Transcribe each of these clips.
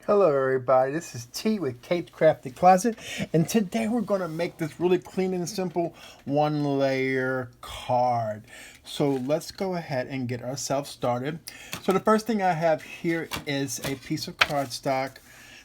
Hello everybody, this is T with katescraftycloset, and today we're going to make this really clean and simple one layer card. So let's go ahead and get ourselves started. So the first thing I have here is a piece of cardstock.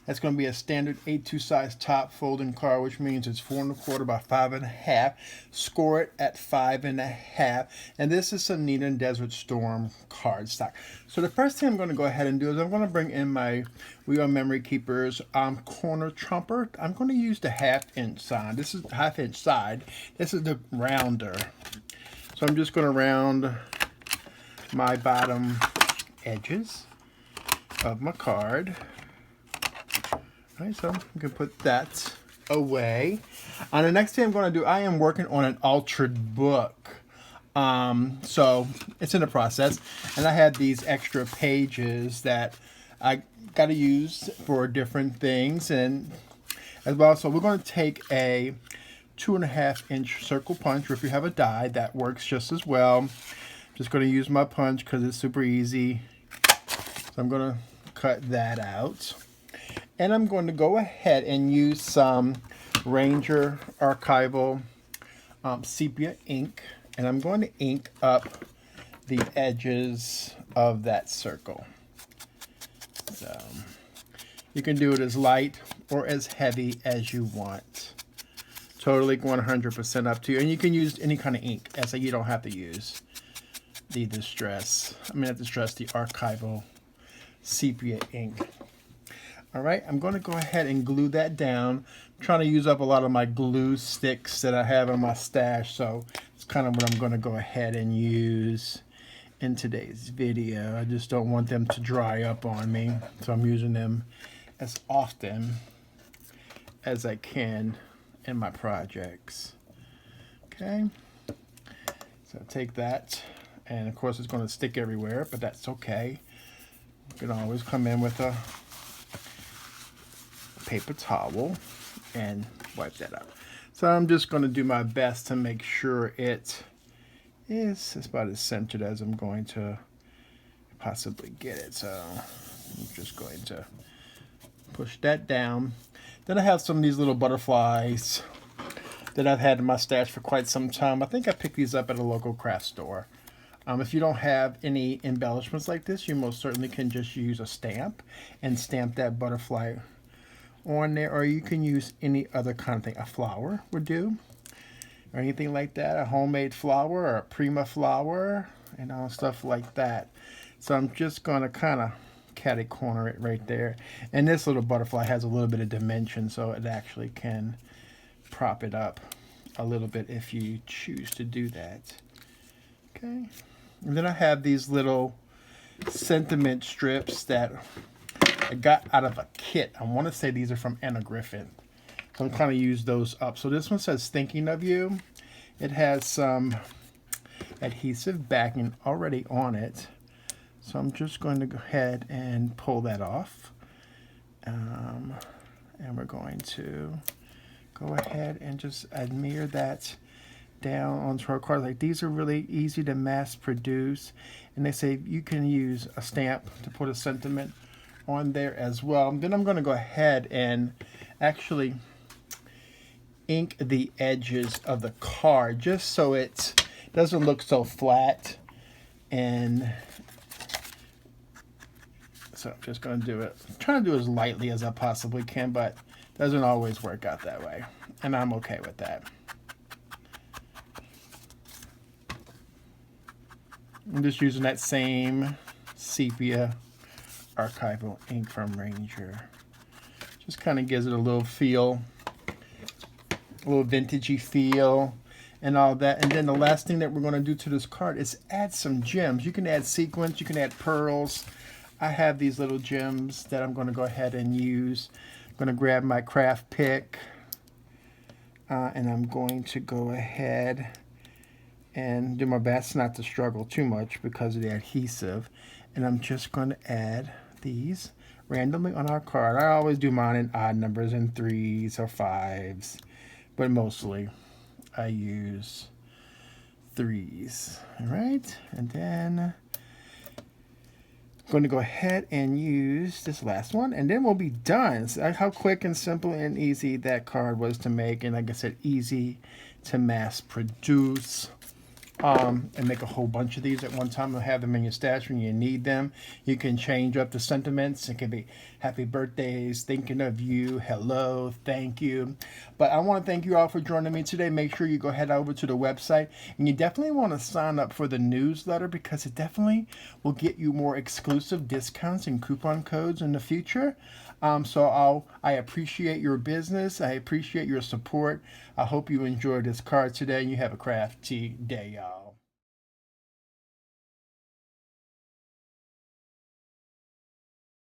That's going to be a standard A2 size top folding card, which means it's 4 1/4 by 5 1/2. Score it at 5 1/2. And this is some Nita and Desert Storm cardstock. So the first thing I'm going to go ahead and do is I'm going to bring in my We Are Memory Keepers corner trumper. I'm going to use the 1/2 inch side. This is the 1/2 inch side. This is the rounder. So I'm just going to round my bottom edges of my card. All right, so you can put that away. The next thing I'm going to do, I am working on an altered book. So it's in the process, and I have these extra pages that I got to use for different things, and as well. So we're going to take a 2 1/2 inch circle punch, or if you have a die, that works just as well. Just going to use my punch because it's super easy. So I'm going to cut that out. And I'm going to go ahead and use some Ranger Archival sepia ink. And I'm going to ink up the edges of that circle. So you can do it as light or as heavy as you want. Totally 100% up to you. And you can use any kind of ink. So you don't have to use the Archival sepia ink. All right, I'm going to go ahead and glue that down. I'm trying to use up a lot of my glue sticks that I have in my stash, so it's kind of what I'm going to go ahead and use in today's video. I just don't want them to dry up on me, so I'm using them as often as I can in my projects. Okay, so take that, and of course it's going to stick everywhere, but that's okay. You can always come in with a paper towel and wipe that up. So I'm just going to do my best to make sure it is about as centered as I'm going to possibly get it. So I'm just going to push that down. Then I have some of these little butterflies that I've had in my stash for quite some time. I think I picked these up at a local craft store. If you don't have any embellishments like this, you most certainly can just use a stamp and stamp that butterfly on there, or you can use any other kind of thing. A flower would do, or anything like that, a homemade flower or a prima flower, and all stuff like that. So I'm just going to kind of catty corner it right there, and this little butterfly has a little bit of dimension, so it actually can prop it up a little bit if you choose to do that. Okay, and then I have these little sentiment strips that I got out of a kit. I want to say these are from Anna Griffin. So I'm trying to use those up. So this one says thinking of you. It has some adhesive backing already on it. So I'm just going to go ahead and pull that off. And we're going to go ahead and just adhere that down onto our card. Like, these are really easy to mass produce. And they say you can use a stamp to put a sentiment on there as well. Then I'm going to go ahead and actually ink the edges of the card just so it doesn't look so flat. And so I'm just going to do it. I'm trying to do it as lightly as I possibly can, but it doesn't always work out that way. And I'm okay with that. I'm just using that same sepia archival ink from Ranger. Just kind of gives it a little feel, a little vintagey feel and all that. And then the last thing that we're going to do to this card is add some gems. You can add sequins, you can add pearls. I have these little gems that I'm going to go ahead and use. I'm going to grab my craft pick and I'm going to go ahead and do my best not to struggle too much because of the adhesive. And I'm just going to add these randomly on our card. I always do mine in odd numbers, in 3s or 5s, but mostly I use 3s. All right, and then I'm going to go ahead and use this last one, and then we'll be done. So how quick and simple and easy that card was to make, and like I said, easy to mass produce. And make a whole bunch of these at one time. You'll have them in your stash when you need them. You can change up the sentiments. It can be happy birthdays, thinking of you, hello, thank you. But I want to thank you all for joining me today. Make sure you go head over to the website, and you definitely want to sign up for the newsletter, because it definitely will get you more exclusive discounts and coupon codes in the future. I appreciate your business. I appreciate your support. I hope you enjoyed this card today and you have a crafty day, y'all.